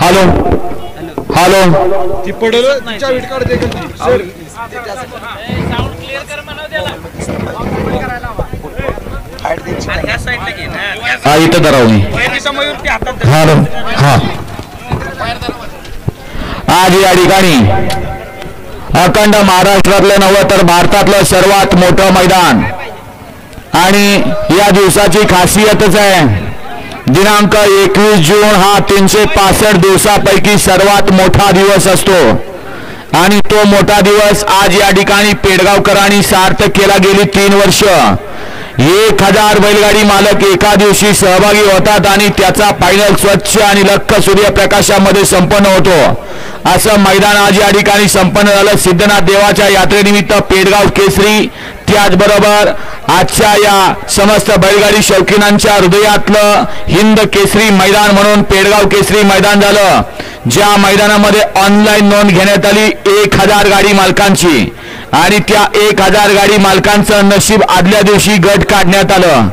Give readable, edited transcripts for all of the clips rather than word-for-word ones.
Hello hello ती पडल तिच्या विट काढते सर साऊंड क्लिअर कर म्हणाव त्याला हा इथं धराव मी हॅलो हा आज या ठिकाणी अखंड महाराष्ट्रातलं नव्हे तर भारतातलं सर्वात मोठं मैदान आणि या दिवसाची खासियतच आहे दिनांक 21 जून हा 365 दिवसापैकी सर्वात मोठा दिवस असतो आणि तो मोठा दिवस आज या ठिकाणी पेडगावकरांनी सार्थक केला गेली 3 वर्ष 1000 बैलगाडी मालक एका दिवशी सहभागी होतात आणि त्याचा फायनल स्वच्छ आणि लख सूर्यप्रकाशामध्ये संपन्न होतो असं मैदान आज या ठिकाणी संपन्न झालं सिद्धनाथ देवाच्या यात्रेनिमित्त पेडगाव केसरी त्याचबरोबर आजच्या या समस्त बैलगाडी शौकीनांच्या हृदयातलं हिंद केसरी मैदान म्हणून पेडगाव केसरी मैदान झालं ज्या मैदानामध्ये ऑनलाईन नोंद घेण्यात आली 1000 गाडी मालकांची आणि त्या 1000 गाडी मालकांचं नशीब आदल्या दिवशी गट काढण्यात आलं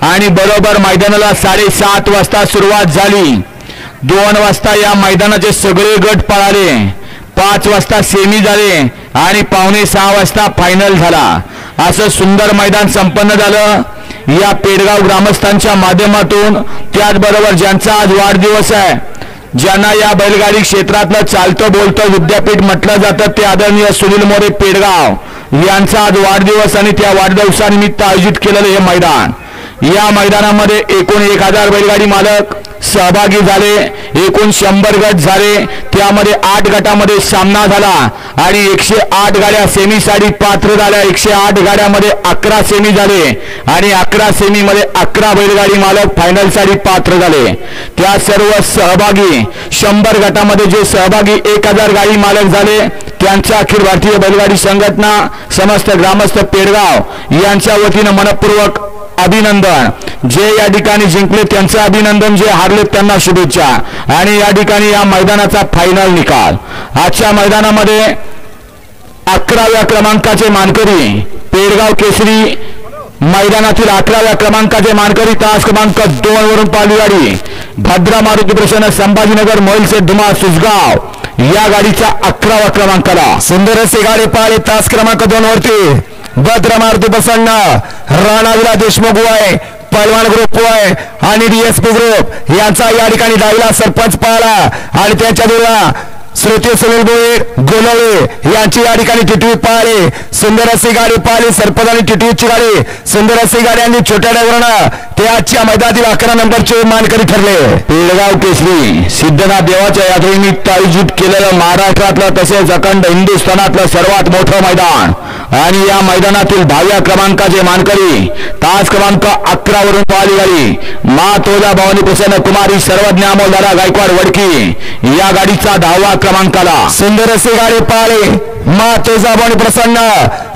आणि बरोबर मैदानाला 7:30 वाजता सुरुवात झाली 2 वाजता या मैदानाचे सगळे गट पळाले 5 वाजता सेमी झाले आणि 5:45 वाजता फायनल झाला असं सुंदर मैदान संपन्न झालं या पेडगाव ग्रामस्थांच्या माध्यमातून त्याचबरोबर ज्यांचा आज वाढदिवस आहे ज्यांना या बैलगाडी क्षेत्रातलं चालतं बोलतं विद्यापीठ म्हटलं जातं ते आदरणीय सुनील मोरे पेडगाव यांचा आज वाढदिवस आणि त्या वाढदिवसानिमित्त आयोजित केलेलं हे मैदान या मैदानामध्ये एकूण 1000 बैलगाडी मालक सहभागी झाले एकूण 100 गट झाले त्यामध्ये 8 गटामध्ये सामना झाला आणि 108 गाड्या सेमीसाठी पात्र झाल्या 108 गाड्यामध्ये 11 सेमी झाले आणि 11 सेमीमध्ये 11 बैलगाडी मालक फायनलसाठी पात्र झाले त्या सर्व सहभागी 100 गटामध्ये जे सहभागी 1000 गाडी मालक झाले त्यांच्या अखिल भारतीय बैलगाडी संघटना समस्त ग्रामस्थ पेडगाव यांच्या वतीनं मनपूर्वक अभिनंदन जे या ठिकाणी जिंकले त्यांचं अभिनंदन जे हारले त्यांना शुभेच्छा आणि या ठिकाणी या मैदानाचा फायनल निकाल आजच्या मैदानामध्ये 11व्या क्रमांकाचे मानकरी पेडगाव केसरी मैदानातील 11व्या क्रमांकाचे मानकरी तास क्रमांक 2 वरून पाळली गाडी भद्रा मारुती प्रसन्न संभाजीनगर मोहिलसे धुमा सुसगाव या गाडीचा 11वा क्रमांकाला सुंदर असे गाडी पाळली तास क्रमांक 2 वरती भद्रा मारुती प्रसन्न राणा विला देशमुख आहे पहलवान ग्रुप आहे आणि डीएसपी ग्रुप यांचा या ठिकाणी डावीला सरपंच पाहला आणि त्यांच्या दूरला श्रुती सुनील भोईर गोलवळे यांची या ठिकाणी टिटवी पाहिली सुंदर अशी गाडी पाहिली सरपंच आणि टिटवीची गाडी सुंदर अशी गाड्यांनी छोट्या ड्रायव्हरना ते आजच्या मैदानातील 11 नंबरचे मानकरी ठरले पेडगाव केसरी सिद्धनाथ देवाच्या यात्रेनिमित्त आयोजित केलेलं महाराष्ट्रातलं तसेच अखंड हिंदुस्थानातलं सर्वात मोठं मैदान आणि या मैदानातील 10व्या क्रमांकाचे मानकरी तास क्रमांक 11 वरून पाहिली गाडी मा तोजा भवानी प्रसन्न कुमारी सर्वज्ञ अमोलदारा गायकवाड वडकी या गाडीचा 10वा क्रमांकाला सुंदर अशी गाडी पाहिली मा तोजा भवानी प्रसन्न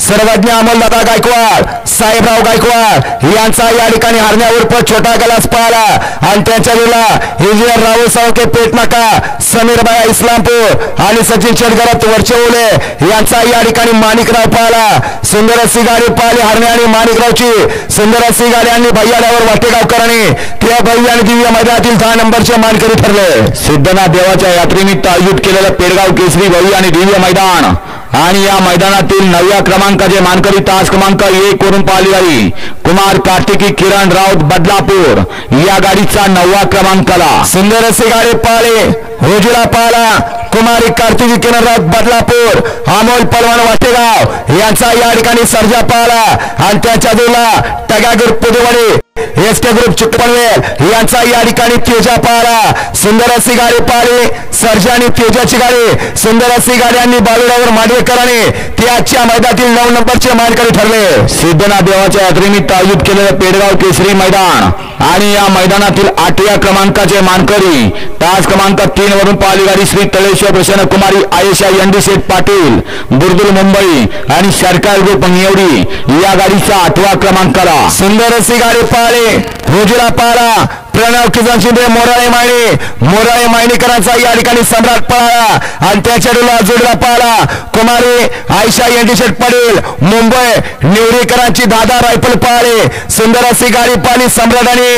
सर्वज्ञ अमोलदारा गायकवाड साहेबराव गायकवाड यांचा या ठिकाणी हरण्यावर छोटा गलास पाहिला आणि त्यांच्या वेळेला इंजिनियर राहुल सावके पेटनाका समीरबाई इस्लामपूर आणि सचिन शेटगरात वरचेवले यांचा या ठिकाणी माणिकराव पाहिला सुंदर अशी गाडी पाहिली हरणे आणि माणिकरावची सुंदर अशी गाडी आणि भैयाल्यावर वाटेगावकरांनी त्या भैया आणि दिव्य मैदानातील 10 नंबरचे मानकरी ठरले सिद्धनाथ देवाच्या यात्रेनिमित्त आयोजित केलेलं पेडगाव केसरी भव्य आणि दिव्य मैदान आणि या मैदानातील 9व्या क्रमांकाचे मानकरी तास क्रमांक 1 वरून पाहिली गाडी कुमार कार्तिकी किरण राऊत बदलापूर या गाडीचा 9वा क्रमांकाला सुंदर अशी गाडी पाहिली रोजीला पाहिला कुमारी कार्तिकी किरण राऊत बदलापूर अमोल पलवान वाटेगाव यांचा या ठिकाणी सर्जा पाहिला आणि त्याच्या दूरला टगा ग्रुप पुदुवाडी एसके ग्रुप चित्तपनवेल यांचा या ठिकाणी तेजा पाहिला सुंदर अशी गाडी पाहिली सर्जा आणि तेजाची गाडी सुंदर अशी गाड्यांनी बालुरावर मांडवेकरांनी ते आजच्या मैदानातील 9 नंबरचे मानकरी ठरले सिद्धनाथ देवाच्या यात्रेनिमित्त आयोजित केलेलं पेडगाव केसरी मैदान आणि या मैदानातील 8व्या क्रमांकाचे मानकरी तास क्रमांक 3 वरून पाहिली गाडी श्री तळेश्वर प्रसन्न कुमारी आयेशा एनडी शेठ पाटील बुर्दुल मुंबई आणि सरकार ग्रुप निवडी या गाडीचा 8व्या क्रमांकाला सुंदर अशी गाडी पाहिली रोजीला पाहिला प्रणव किसन शिंदे मोराळे मायनीकरांचा या ठिकाणी सम्राट पळाला आणि त्याच्या जोडला पळाला कुमारी आयशा एंटीशेट पडेल मुंबई निवडीकरांची दादा रायफल पळाले सुंदर अशी गाडी पाहिली सम्राट आणि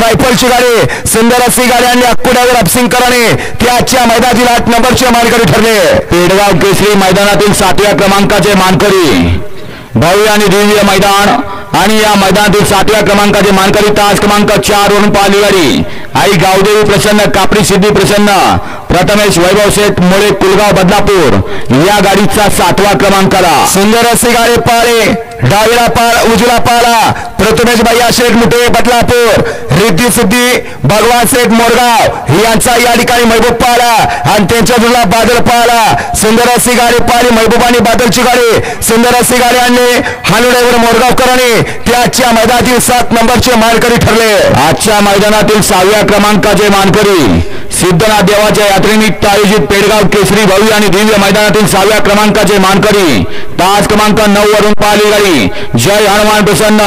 रायफलची गाडी सुंदर अशी गाडी आणि अक्कुड्यावर अपसिंगकरांनी त्याच्या मैदानातील 8 नंबरचे मानकरी ठरले पेडगाव केसरी मैदानातील 7व्या क्रमांकाचे मानकरी भव्य आणि दिव्य मैदान आणि या मैदानातील 7व्या क्रमांकाचे मानकरी तास क्रमांक 4 वरून पाहिली गाडी आई गावदेवी प्रसन्न कापरी सिद्धी प्रसन्न प्रथमेश वैभव शेठ मुळे कुलगाव बदलापूर या गाडीचा 7वा क्रमांकाला सुंदर अशी गाडी पाळे डावीला पाळ उजवीला पाळा प्रथमेश भैया शेठ मुठे बदलापूर रिद्धी सिद्धी भगवान शेठ मोरगाव यांचा या ठिकाणी महबूब पाळा आणि त्यांच्या जुळला बादल पाळा सुंदर अशी गाडी पाळी महबूब आणि बादलची गाडी सुंदर अशी गाडी आणली हानुडेवर मोरगावकरांनी त्याच्या मैदानातील 7 नंबरचे मानकरी ठरले आजच्या मैदानातील 6व्या क्रमांकाचे मानकरी सिद्धनाथ देवाच्या यात्रेनिमित्त आयोजित पेडगाव केसरी भव्य आणि दिव्य मैदानातील 6व्या क्रमांकाचे मानकरी तास क्रमांक 9 वरून पाहिली गाडी जय हनुमान प्रसन्न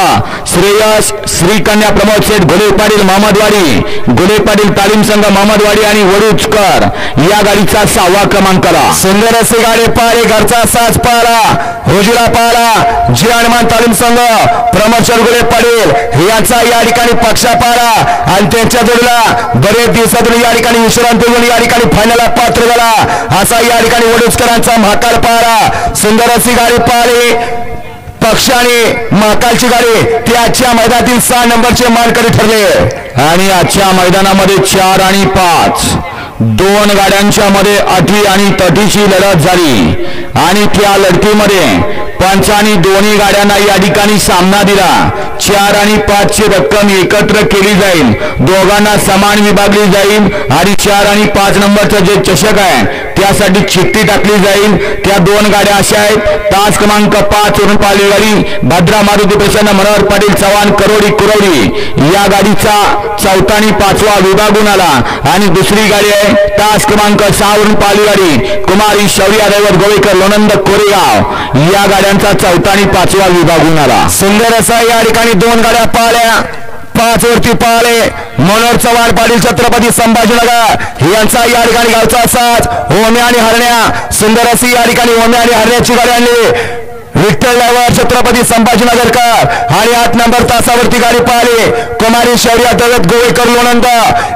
श्रेयस श्रीकन्या प्रमोद शेठ घोडे पाटील महमदवाडी घोडे पाटील तालीम संघ महमदवाडी आणि वडूचकर या गाडीचा 6वा क्रमांकाला सुंदर असे गाडी पाळे घरचा साज पाळा हुजुरा पाळा जय हनुमान तालीम संघ प्रमोद शेठ घोडे पाटील यांचा या ठिकाणी पक्षा पाळा आणि त्यांच्या जोडीला बरेच दिवसातून या ठिकाणी विश्रांती घेऊन या ठिकाणी फायनलला पात्र झाला असा या ठिकाणी वडूचकरांचा महाकाल पाळा सुंदर अशी गाडी पाळी पक्षाने महाकालची गाडी त्याच्या मैदानातील 6 नंबरचे मानकरी ठरले आणि आजच्या मैदानामध्ये 4 आणि 5 2 गाड्यांच्या मध्ये अटी आणि तटीची लढत झाली आणि त्या लढतीमध्ये पंचांनी दोन्ही गाड्यांना या ठिकाणी सामना दिला 4 आणि 5 ची रक्कम एकत्र केली जाईल दोघांना समान विभागली जाईल आणि 4 आणि 5 नंबरचं जे चषक आहे त्यासाठी चिठ्ठी टाकली जाईल त्या 2 गाड्या अशा आहेत तास क्रमांक 5 वरून पाहिली गाडी भद्रा मारुती प्रसन्न मनोहर पाटील चव्हाण कुरवडी या गाडीचा 4था आणि 5वा विभागून आला आणि दुसरी गाडी आहे तास क्रमांक 6 वरून पाहिली गाडी कुमारी शौर्या दैवत गोवेकर लोणंद कोरेगाव या गाड्यांचा 4था आणि 5वा विभागून आला सुंदर असा या ठिकाणी 2 गाड्या पाळल्या 5 वरती पाळे मनोहर चव्हाण पाटील छत्रपती संभाजीनगर यांचा या ठिकाणी गावचा साज ओम्या आणि हरण्या सुंदर अशी या ठिकाणी ओम्या आणि हरण्याची गाडी आणली विठ्ठल ड्रायव्हर छत्रपती संभाजीनगरकर आणि 8 नंबर तासावरती गाडी पाहिली कुमारी शौर्या दैवत गोवेकर लोणंद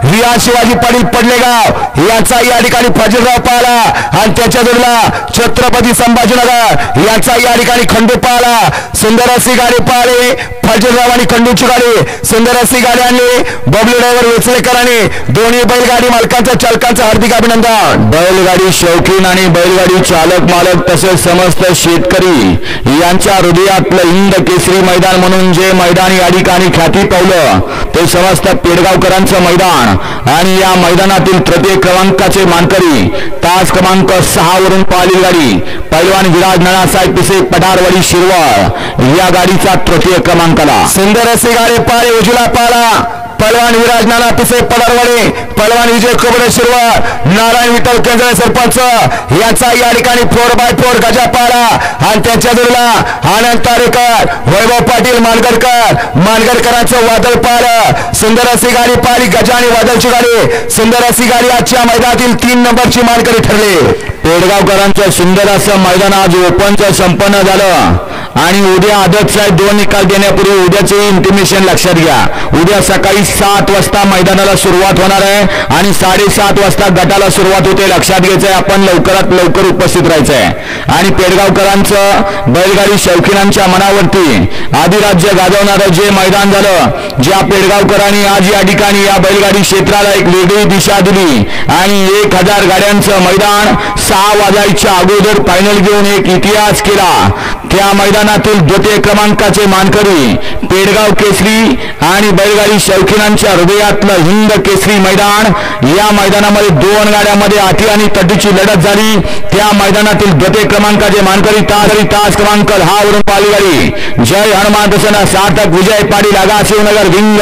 रियाज शिवाजी पाटील पडलेगाव यांचा या ठिकाणी फजलराव पाहला आणि त्याच्या जोडला छत्रपती संभाजीनगर यांचा या ठिकाणी खंडू पाहला सुंदर अशी गाडी पाहिली फजलराव आणि खंडूची गाडी सुंदर अशी गाडी आणली बबलू ड्रायव्हर वेचलेकरांनी दोन्ही बैलगाडी मालकांचं चालकांचं हार्दिक अभिनंदन बैलगाडी शौकीन आणि बैलगाडी चालक मालक तसेच समस्त शेतकरी यांच्या हृदयातलं हिंद केसरी मैदान म्हणून जे मैदान या ठिकाणी ख्याती पावलं ते समस्त पेडगावकरांचं मैदान आणि या मैदानातील तृतीय क्रमांकाचे मानकरी तास क्रमांक 6 वरून पाहिली गाडी पैलवान विराज नानासाहेब पिसे पठारवाडी शिरवळ या गाडीचा तृतीय क्रमांकाला सुंदर अशी गाडी पाळे उजला पाला पहलवान विराज नाना पिसे पडारवाडे पहलवान विजय कोबडे शिरवळ नारायण विठ्ठल केंद्रे सरपंच यांचा या ठिकाणी 4x4 गजा पाळा आणि त्यांच्या जोडीला आनंद तारेकर वैभव पाटील मानगरकरांचं वादळ पाळा सुंदर अशी गाडी पाळी गजा आणि वादळची गाडी सुंदर अशी गाडी आजच्या मैदानातील 3 नंबरची मानकरी ठरले पेडगावकरांचं सुंदर असं मैदान आज ओपनचं संपन्न झालं आणि उद्या आदतचा 2 निकाल देण्यापूर्वी उद्याचे इंटिमेशन लक्षात घ्या उद्या सकाळी 7 वाजता मैदानाला सुरुवात होणार आहे आणि 7:30 वाजता गटाला सुरुवात होते लक्षात घ्यायचंय आपण लवकरात लवकर उपस्थित राहायचंय आणि पेडगावकरांचं बैलगाडी शौकीनांच्या मनावरती आदिराज्य गाजवणारं जे मैदान झालं ज्या पेडगावकरांनी आज या ठिकाणी या बैलगाडी क्षेत्राला एक वेगळी दिशा दिली आणि 1000 गाड्यांचं मैदान 6 वाजायच्या अगोदर फायनल घेऊन एक इतिहास केला त्या मैदानातील द्वितीय क्रमांकाचे मानकरी पेडगाव केसरी आणि बैलगाडी शौकीनांच्या हृदयातलं हिंद केसरी मैदान या मैदानामध्ये 2 गाड्यांमध्ये अटी आणि तटीची लढत झाली त्या मैदानातील द्वितीय क्रमांकाचे मानकरी तास क्रमांक 10 वरून पाहिली गाडी जय हनुमान प्रसन्न सार्थक विजय पाटील आगा शिवनगर विंग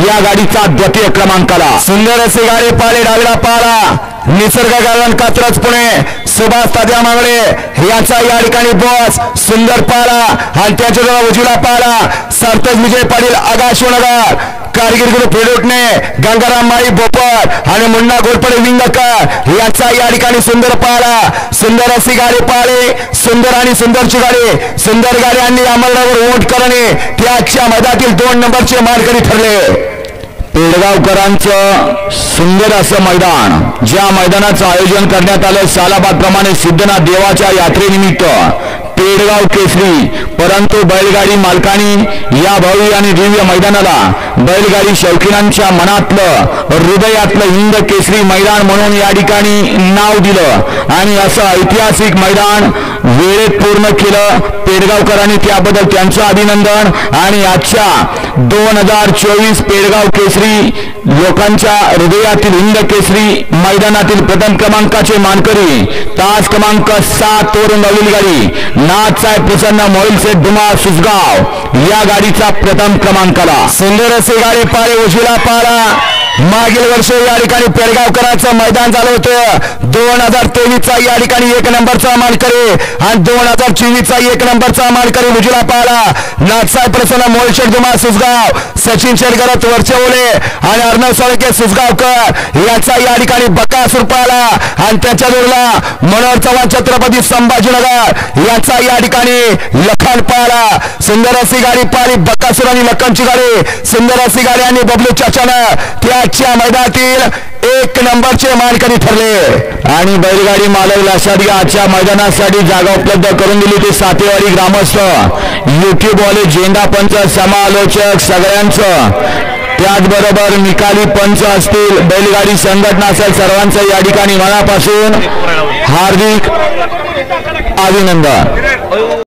या गाडीचा द्वितीय क्रमांकाला सुंदर असे गाडी पाळे डावीला पाळा निसर्ग गार्डन कात्रज पुणे सुभाष तात्या मांगडे यांचा या ठिकाणी बॉस सुंदर पाला आणि त्याच्या उजवीला पाला सार्थक विजय पाटील आगा शिवनगर कारगिल गुरु फेडोटणे, गंगाराम माळी बोपर आणि मुन्ना घोरपडे विंगकर याचा या ठिकाणी सुंदर पाला. सुंदर अशी गाडी पाळी, सुंदर आणि सुंदरची गाडी. सुंदर गाड्यांनी अमरनावर वोट करणे त्याच्या मैदानातील 2 नंबरचे मानकरी ठरले. पेडगावकरांचं सुंदर असं मैदान, ज्या मैदानाचं आयोजन करण्यात आलं सालाबाद प्रमाणे सिद्धनाथ देवाच्या यात्रेनिमित्त पेडगाव केसरी. परंतु बैलगाडी मालकांनी या भव्य आणि दिव्य मैदानाला बैलगाडी शौकीनांच्या मनातलं हृदयातलं हिंद केसरी मैदान म्हणून या ठिकाणी नाव दिलं आणि असं ऐतिहासिक मैदान वेळेत पूर्ण केलं. पेडगावकरांनी त्याबद्दल त्यांचं अभिनंदन. आणि आजच्या 2024 पेडगाव केसरी लोकांच्या हृदयातील हिंद केसरी मैदानातील प्रथम क्रमांकाचे मानकरी तास क्रमांक 7 वरून लावलेली गाडी नाथसाहेब प्रसन्न मोहिल सेठ धुमा सुसगाव या गाडीचा प्रथम क्रमांकाला. सुंदर असे गाडी पाळे उजवीला पाळा. मागील वर्षी या ठिकाणी पेडगावकरांचं मैदान झालं होतं. 2023चा या ठिकाणी 1 नंबरचा मानकरी आणि 2024चा 1 नंबरचा मानकरी उजवीला पाळा नाथसाहेब प्रसन्न मोहिल सेठ धुमा सुसगाव, सचिन शेरगरत वरचेवले आणि अर्णव सोळंके सुसगावकर याचा या ठिकाणी बकासूर पाळा आणि त्याच्या जोडला मनोहर चव्हाण छत्रपती संभाजीनगर याचा या ठिकाणी लखन पाळा. सुंदर अशी गाडी पाळी बकासूर आणि लखनची गाडी. सुंदर अशी गाडी आणि बबलू चाचानं त्याच्या मैदानातील 1 नंबरचे मानकरी ठरले. आणि बैलगाडी मालक लक्षात घ्या, आजच्या मैदानासाठी जागा उपलब्ध करून दिली ते सातेवाडी ग्रामस्थ, युट्यूब वाले, झेंडा पंच, समालोचक सगळ्यांचं, त्याचबरोबर निकाली पंच असतील, बैलगाडी संघटना असेल, सर्वांचं या ठिकाणी मनापासून हार्दिक अभिनंदन.